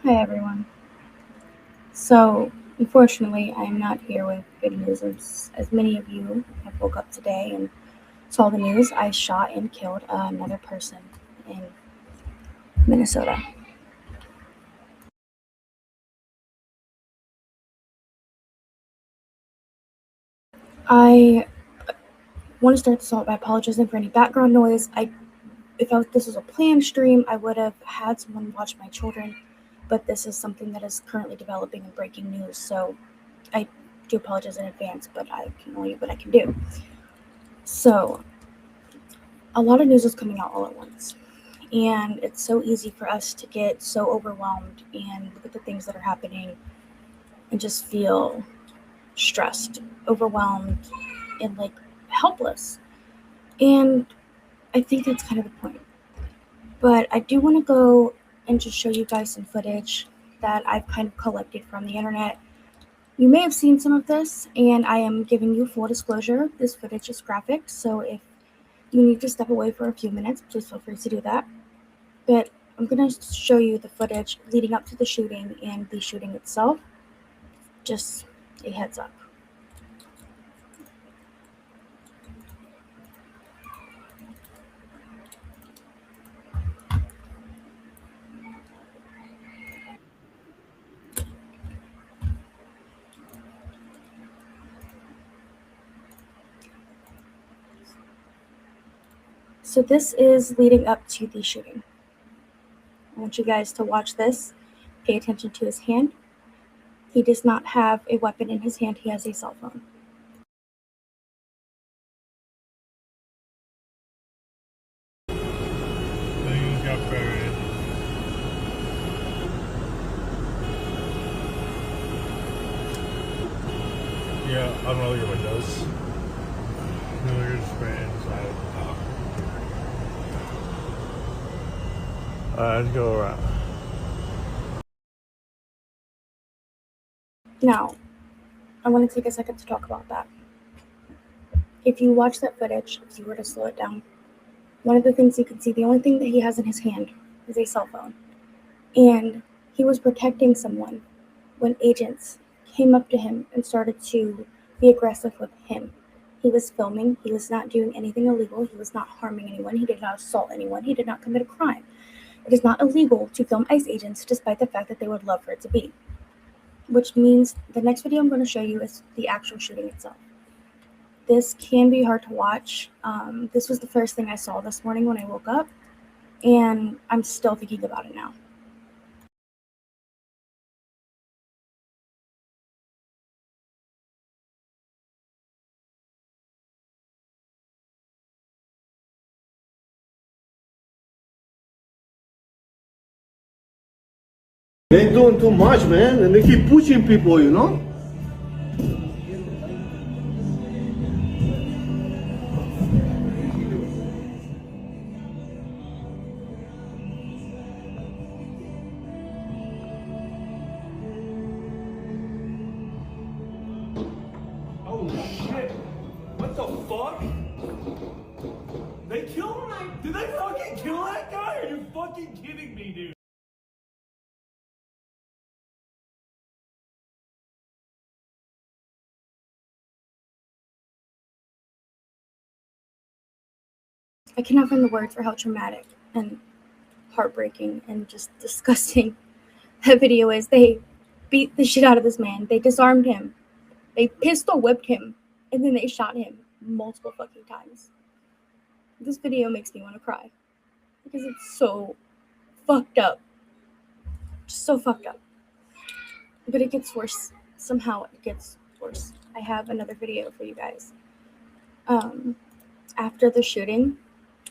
Hi everyone. So, unfortunately, I am not here with good news. As many of you have woke up today and saw the news, I shot and killed another person in Minnesota. I want to start this off by apologizing for any background noise. If this was a planned stream, I would have had someone watch my children, but this is something that is currently developing and breaking news. So, I do apologize in advance, but I can only do what I can do. So, a lot of news is coming out all at once. And it's so easy for us to get so overwhelmed and look at the things that are happening and just feel stressed, overwhelmed, and like helpless. And I think that's kind of the point. But I do want to go and just show you guys some footage that I've kind of collected from the internet. You may have seen some of this, and I am giving you full disclosure. This footage is graphic, so if you need to step away for a few minutes, please feel free to do that. But I'm going to show you the footage leading up to the shooting and the shooting itself. Just a heads up. So this is leading up to the shooting. I want you guys to watch this. Pay attention to his hand. He does not have a weapon in his hand. He has a cell phone. Things got buried. Yeah, I don't know what it does. No, you're just right inside. Let's go around. Now, I want to take a second to talk about that. If you watch that footage, if you were to slow it down, one of the things you can see, the only thing that he has in his hand is a cell phone. And he was protecting someone when agents came up to him and started to be aggressive with him. He was filming. He was not doing anything illegal. He was not harming anyone. He did not assault anyone. He did not commit a crime. It is not illegal to film ICE agents despite the fact that they would love for it to be. Which means the next video I'm going to show you is the actual shooting itself. This can be hard to watch. This was the first thing I saw this morning when I woke up, and I'm still thinking about it now. They doing too much, man, and they keep pushing people, you know? Oh shit! What the fuck? They killed him? Did they fucking kill that guy? Are you fucking kidding me, dude? I cannot find the words for how traumatic and heartbreaking and just disgusting that video is. They beat the shit out of this man. They disarmed him. They pistol whipped him. And then they shot him multiple fucking times. This video makes me want to cry. Because it's so fucked up. Just so fucked up. But it gets worse. Somehow it gets worse. I have another video for you guys. After the shooting,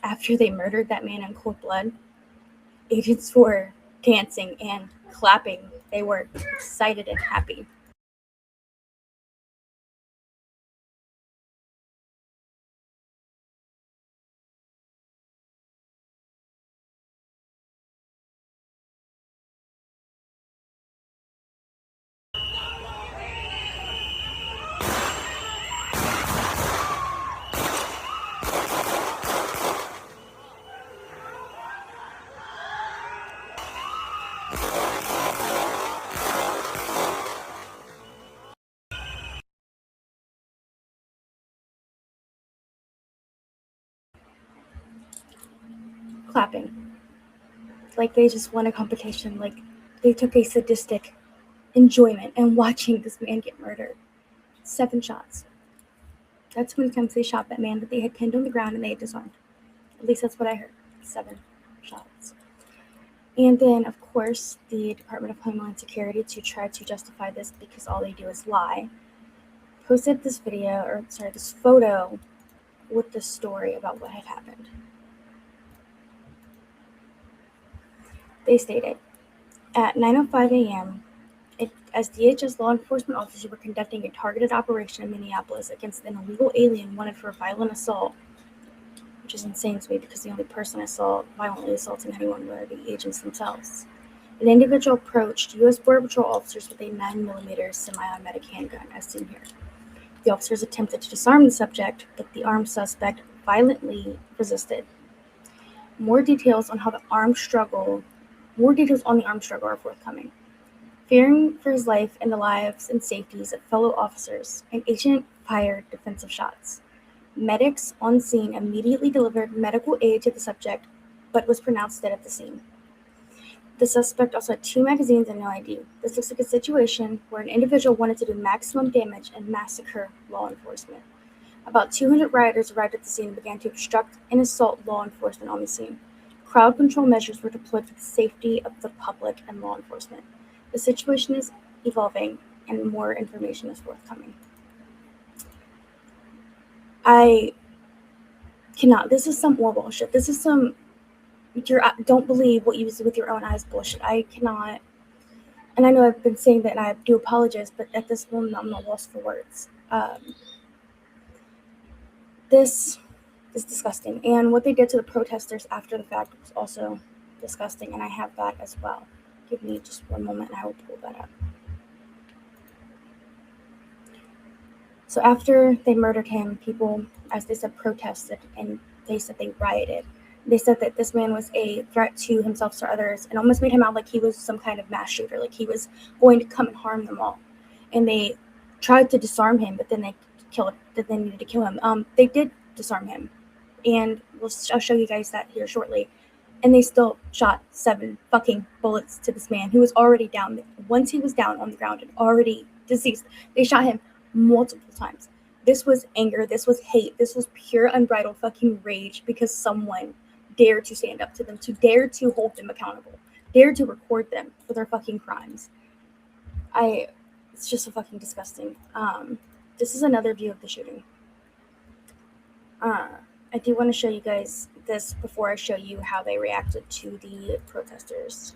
after they murdered that man in cold blood, agents were dancing and clapping. They were excited and happy. clapping. Like they just won a competition. Like they took a sadistic enjoyment in watching this man get murdered. 7 shots. That's how many times they shot that man that they had pinned on the ground and they had disarmed. At least that's what I heard. 7 shots. And then, of course, the Department of Homeland Security, to try to justify this because all they do is lie, posted this photo with the story about what had happened. They stated, at 9:05 a.m., as DHS law enforcement officers were conducting a targeted operation in Minneapolis against an illegal alien wanted for violent assault, which is insane to me because the only person violently assaulting anyone were the agents themselves. An individual approached U.S. Border Patrol officers with a 9mm semi-automatic handgun, as seen here. The officers attempted to disarm the subject, but the armed suspect violently resisted. More details on the armed struggle are forthcoming. Fearing for his life and the lives and safeties of fellow officers, an agent fired defensive shots. Medics on scene immediately delivered medical aid to the subject, but was pronounced dead at the scene. The suspect also had 2 magazines and no ID. This looks like a situation where an individual wanted to do maximum damage and massacre law enforcement. About 200 rioters arrived at the scene and began to obstruct and assault law enforcement on the scene. Crowd control measures were deployed for the safety of the public and law enforcement. The situation is evolving, and more information is forthcoming. I cannot. This is some more bullshit. This is some don't believe what you see with your own eyes bullshit. I cannot. And I know I've been saying that, and I do apologize, but at this moment, I'm not lost for words. This is disgusting. And what they did to the protesters after the fact was also disgusting, and I have that as well. Give me just one moment, and I will pull that up. So after they murdered him, people, as they said, protested, and they said they rioted. They said that this man was a threat to himself or others, and almost made him out like he was some kind of mass shooter, like he was going to come and harm them all. And they tried to disarm him, but then they needed to kill him. They did disarm him, and I'll show you guys that here shortly. And they still shot 7 fucking bullets to this man who was already down. Once he was down on the ground and already deceased, they shot him multiple times. This was anger. This was hate. This was pure unbridled fucking rage because someone dared to stand up to them, to dare to hold them accountable, dare to record them for their fucking crimes. It's just so fucking disgusting. This is another view of the shooting. I do want to show you guys this before I show you how they reacted to the protesters.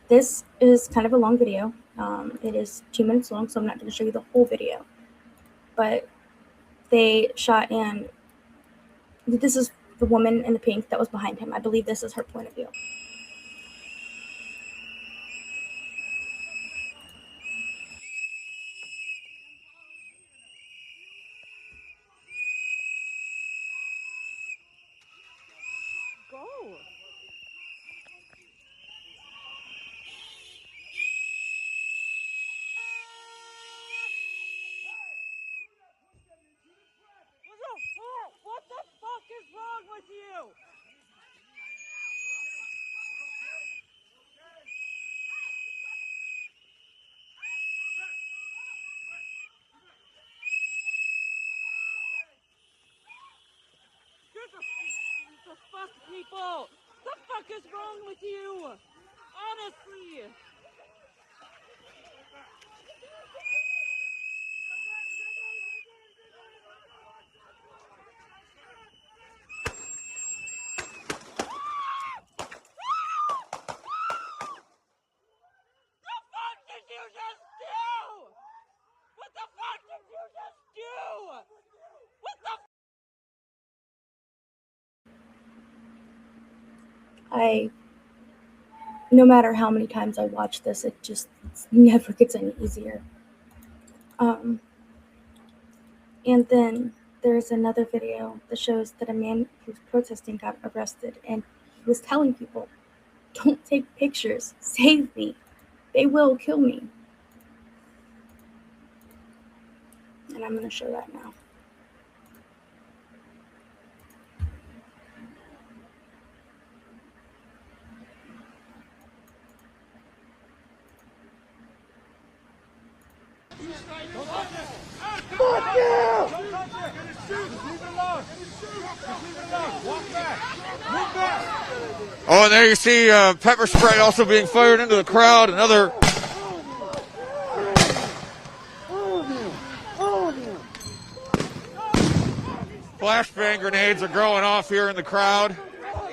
This is kind of a long video. It is 2 minutes long, so I'm not going to show you the whole video. But they shot, and this is the woman in the pink that was behind him. I believe this is her point of view. Go. What the fuck is wrong with you? The fuck, people? The fuck is wrong with you? Honestly. No matter how many times I watch this, it just never gets any easier. And then there's another video that shows that a man who was protesting got arrested, and he was telling people, "Don't take pictures, save me, they will kill me." And I'm going to show that now. Fuck you! Oh, and there you see pepper spray also being fired into the crowd. Another. Flashbang grenades are going off here in the crowd.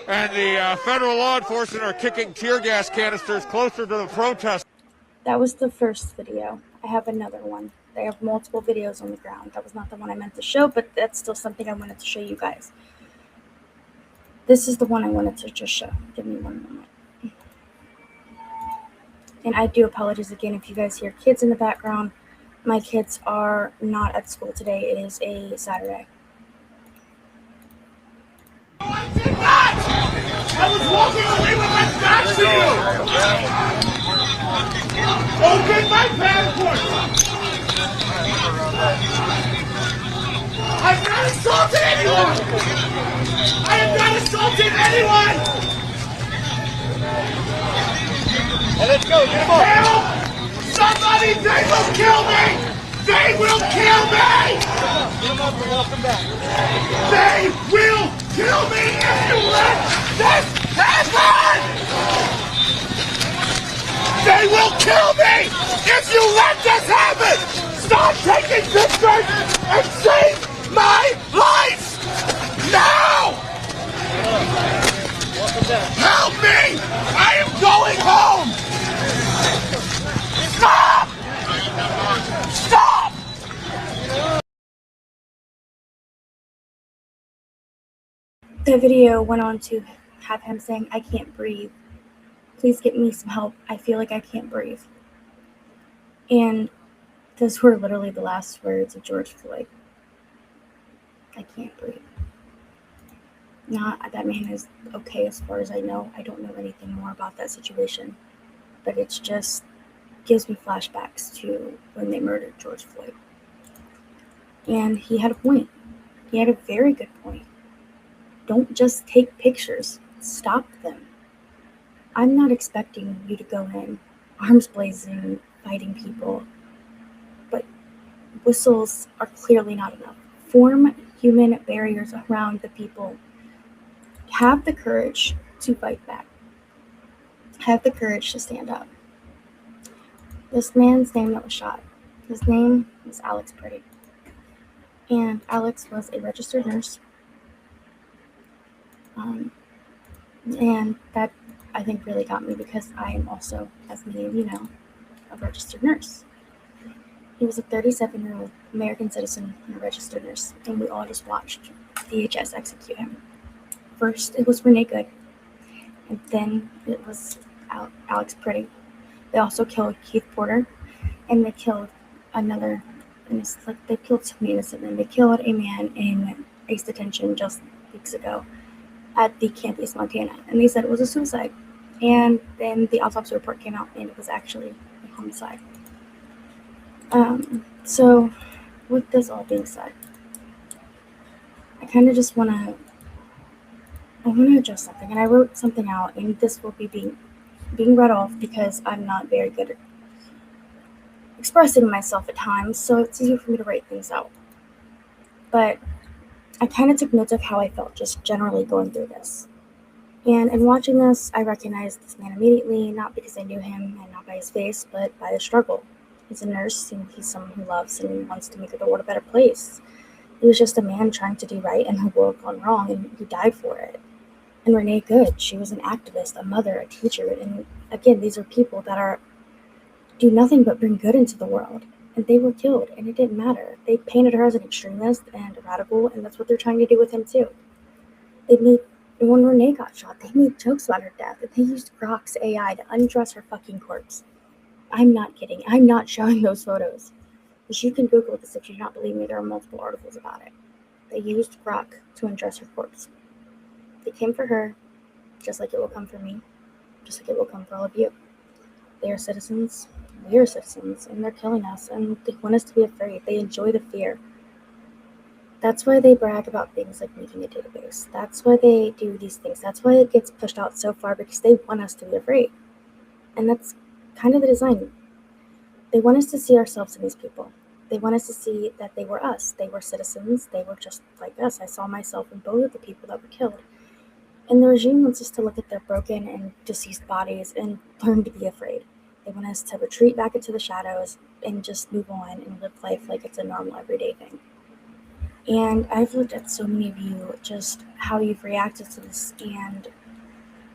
And the federal law enforcement are kicking tear gas canisters closer to the protest. That was the first video. I have another one. I have multiple videos on the ground. That was not the one I meant to show, but that's still something I wanted to show you guys. This is the one I wanted to just show. Give me one moment. And I do apologize again if you guys hear kids in the background. My kids are not at school today. It is a Saturday. I was walking away with my back to you! Open my passport! I've not assaulted anyone! I have not assaulted anyone! Hey, let's go, get him up! Help! Somebody, they will kill me! They will kill me! Get him up and welcome back. They will kill me if you let this happen! They will kill me if you let this happen! Stop taking pictures and save my life! Now! Help me! I am going home! Stop! Stop! The video went on to have him saying, "I can't breathe. Please get me some help. I feel like I can't breathe." And those were literally the last words of George Floyd. I can't breathe. Not that man is okay as far as I know. I don't know anything more about that situation. But it's just gives me flashbacks to when they murdered George Floyd. And he had a point. He had a very good point. Don't just take pictures. Stop them. I'm not expecting you to go in, arms blazing, fighting people. But whistles are clearly not enough. Form human barriers around the people. Have the courage to fight back. Have the courage to stand up. This man's name that was shot, his name was Alex Pretti. And Alex was a registered nurse. And that, I think, really got me because I am also, as many of you know, a registered nurse. He was a 37-year-old American citizen and a registered nurse, and we all just watched DHS execute him. First, it was Renee Good, and then it was Alex Pretti. They also killed Keith Porter, and they killed another, and it's like they killed so many innocent men. They killed a man in ICE detention just weeks ago at the Camp East, Montana, and they said it was a suicide. And then the autopsy report came out, and it was actually a homicide. So, with this all being said, I kind of just want to adjust something, and I wrote something out, and this will be being read off because I'm not very good at expressing myself at times, so it's easier for me to write things out. But I kind of took notes of how I felt just generally going through this. And in watching this, I recognized this man immediately, not because I knew him and not by his face, but by the struggle. He's a nurse, and he's someone who loves and wants to make the world a better place. He was just a man trying to do right in a world gone wrong, and he died for it. And Renee Good, she was an activist, a mother, a teacher, and again, these are people that do nothing but bring good into the world. And they were killed, and it didn't matter. They painted her as an extremist and a radical, and that's what they're trying to do with him too. When Renee got shot, they made jokes about her death, and they used Grok's AI to undress her fucking corpse. I'm not kidding. I'm not showing those photos. But you can Google this if you do not believe me. There are multiple articles about it. They used Grok to undress her corpse. They came for her, just like it will come for me, just like it will come for all of you. They are citizens, we are citizens, and they're killing us, and they want us to be afraid. They enjoy the fear. That's why they brag about things like making a database. That's why they do these things. That's why it gets pushed out so far, because they want us to be afraid. And that's kind of the design. They want us to see ourselves in these people. They want us to see that they were us. They were citizens. They were just like us. I saw myself in both of the people that were killed. And the regime wants us to look at their broken and deceased bodies and learn to be afraid. They want us to retreat back into the shadows and just move on and live life like it's a normal everyday thing. And I've looked at so many of you, just how you've reacted to this, and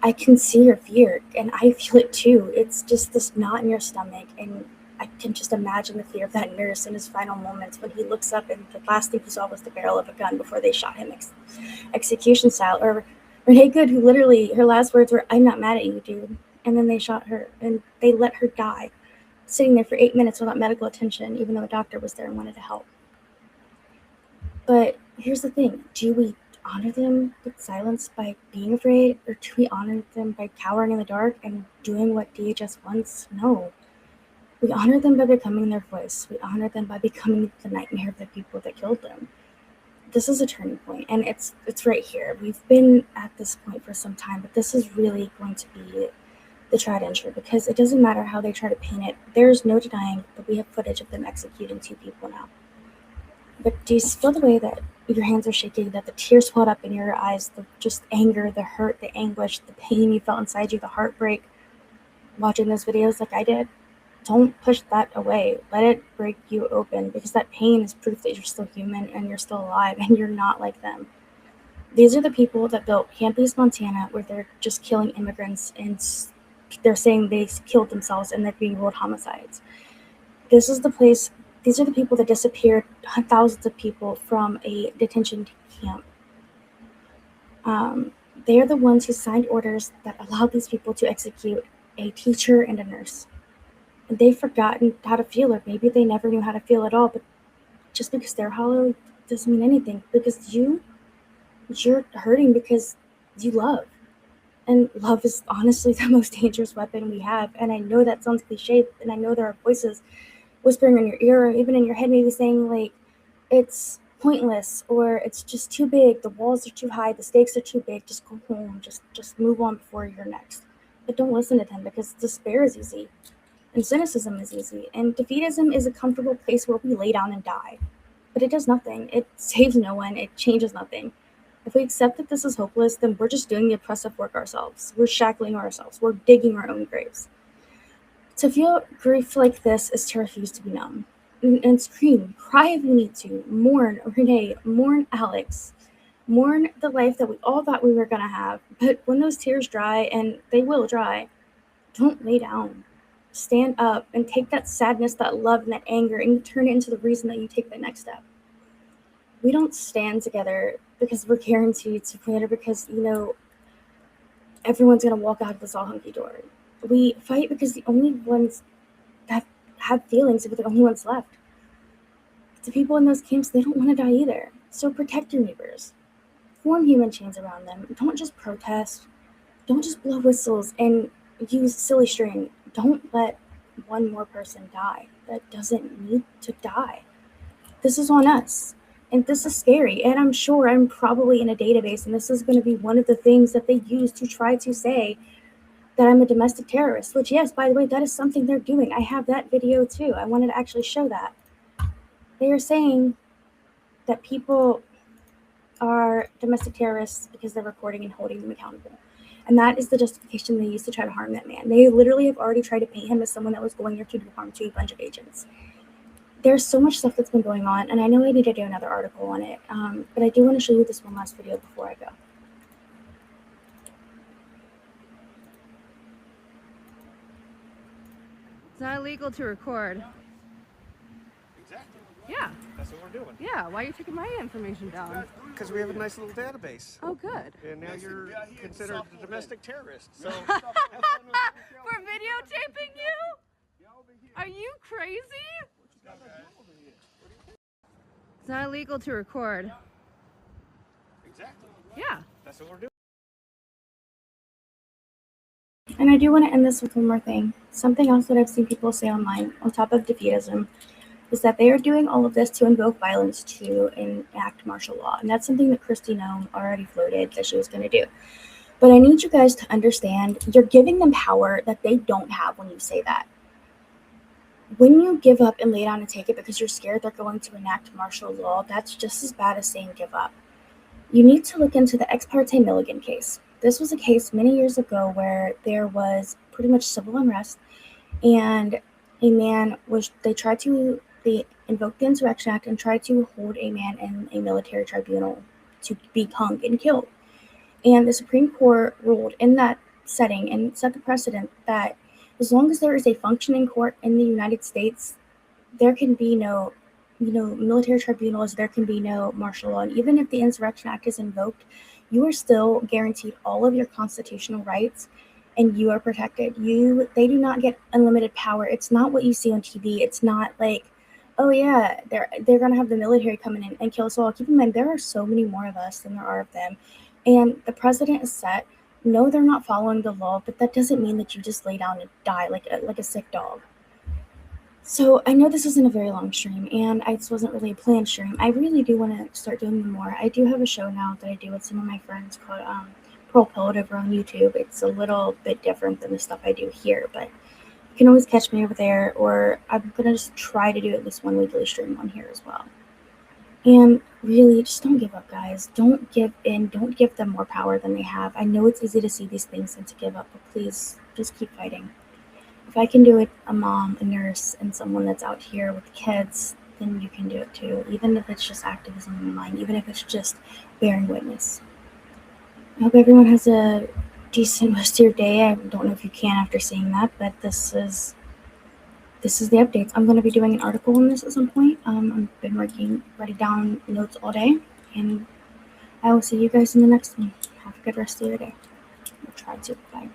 I can see your fear, and I feel it too. It's just this knot in your stomach, and I can just imagine the fear of that nurse in his final moments when he looks up and the last thing he saw was the barrel of a gun before they shot him execution style. Or Renee Good, who literally, her last words were, "I'm not mad at you, dude." And then they shot her, and they let her die, sitting there for 8 minutes without medical attention, even though a doctor was there and wanted to help. But here's the thing. Do we honor them with silence by being afraid, or do we honor them by cowering in the dark and doing what DHS wants? No. We honor them by becoming their voice. We honor them by becoming the nightmare of the people that killed them. This is a turning point, and it's right here. We've been at this point for some time, but this is really going to be the tried and true, because it doesn't matter how they try to paint it. There's no denying that we have footage of them executing 2 people now. But do you feel the way that your hands are shaking, that the tears welled up in your eyes, the just anger, the hurt, the anguish, the pain you felt inside you, the heartbreak, watching those videos like I did? Don't push that away. Let it break you open, because that pain is proof that you're still human and you're still alive and you're not like them. These are the people that built Camp East, Montana, where they're just killing immigrants and they're saying they killed themselves and they're being ruled homicides. This is the place. These are the people that disappeared thousands of people from a detention camp. They are the ones who signed orders that allowed these people to execute a teacher and a nurse. And they've forgotten how to feel, or maybe they never knew how to feel at all. But just because they're hollow doesn't mean anything, because you're hurting because you love. And love is honestly the most dangerous weapon we have. And I know that sounds cliche, and I know there are voices whispering in your ear, or even in your head, maybe saying like, it's pointless, or it's just too big, the walls are too high, the stakes are too big, just go home, just move on before you're next. But don't listen to them, because despair is easy, and cynicism is easy, and defeatism is a comfortable place where we lay down and die. But it does nothing. It saves no one. It changes nothing. If we accept that this is hopeless, then we're just doing the oppressive work ourselves. We're shackling ourselves. We're digging our own graves. To feel grief like this is to refuse to be numb. And scream, cry if you need to, mourn Renee, mourn Alex, mourn the life that we all thought we were going to have. But when those tears dry, and they will dry, don't lay down. Stand up and take that sadness, that love, and that anger, and turn it into the reason that you take the next step. We don't stand together because we're guaranteed to win, or because, everyone's going to walk out of this all hunky-dory. We fight because the only ones that have feelings are the only ones left. The people in those camps, they don't want to die either. So protect your neighbors. Form human chains around them. Don't just protest. Don't just blow whistles and use silly string. Don't let one more person die that doesn't need to die. This is on us. And this is scary. And I'm sure I'm probably in a database, and this is going to be one of the things that they use to try to say that I'm a domestic terrorist, which, yes, by the way, that is something they're doing. I have that video too. I wanted to actually show that. They are saying that people are domestic terrorists because they're recording and holding them accountable. And that is the justification they use to try to harm that man. They literally have already tried to paint him as someone that was going there to do harm to a bunch of agents. There's so much stuff that's been going on, and I know I need to do another article on it, but I do want to show you this one last video before I go. It's not illegal to record. Exactly. Yeah. That's what we're doing. Yeah. Why are you taking my information down? Because we have a nice little database. Oh, good. And now you're considered a domestic terrorist. So For videotaping you? Are you crazy? It's not illegal to record. exactly. Yeah. That's what we're doing. And I do want to end this with one more thing. Something else that I've seen people say online, on top of defeatism, is that they are doing all of this to invoke violence to enact martial law. And that's something that Kristi Noem already floated that she was going to do. But I need you guys to understand, you're giving them power that they don't have when you say that. When you give up and lay down and take it because you're scared they're going to enact martial law, that's just as bad as saying give up. You need to look into the Ex parte Milligan case. This was a case many years ago where there was pretty much civil unrest, and a man was, they invoked the Insurrection Act and tried to hold a man in a military tribunal to be hung and killed. And the Supreme Court ruled in that setting and set the precedent that as long as there is a functioning court in the United States, there can be no, military tribunals, there can be no martial law. And even if the Insurrection Act is invoked, you are still guaranteed all of your constitutional rights and you are protected. They do not get unlimited power. It's not what you see on TV. It's not like, oh yeah, they're gonna have the military come in and kill us all. Keep in mind there are so many more of us than there are of them. And the president is set. No, they're not following the law, but that doesn't mean that you just lay down and die like a sick dog. So I know this isn't a very long stream, and this wasn't really a planned stream. I really do want to start doing them more. I do have a show now that I do with some of my friends called Pearl Pilled over on YouTube. It's a little bit different than the stuff I do here, but you can always catch me over there, or I'm going to just try to do at least one weekly stream on here as well. And really, just don't give up, guys. Don't give in. Don't give them more power than they have. I know it's easy to see these things and to give up, but please, just keep fighting. If I can do it, a mom, a nurse, and someone that's out here with kids, then you can do it too. Even if it's just activism in mind, even if it's just bearing witness. I hope everyone has a decent rest of your day. I don't know if you can after seeing that, but this is the updates. I'm going to be doing an article on this at some point. I've been writing down notes all day, and I will see you guys in the next one. Have a good rest of your day. I'll try to. Bye.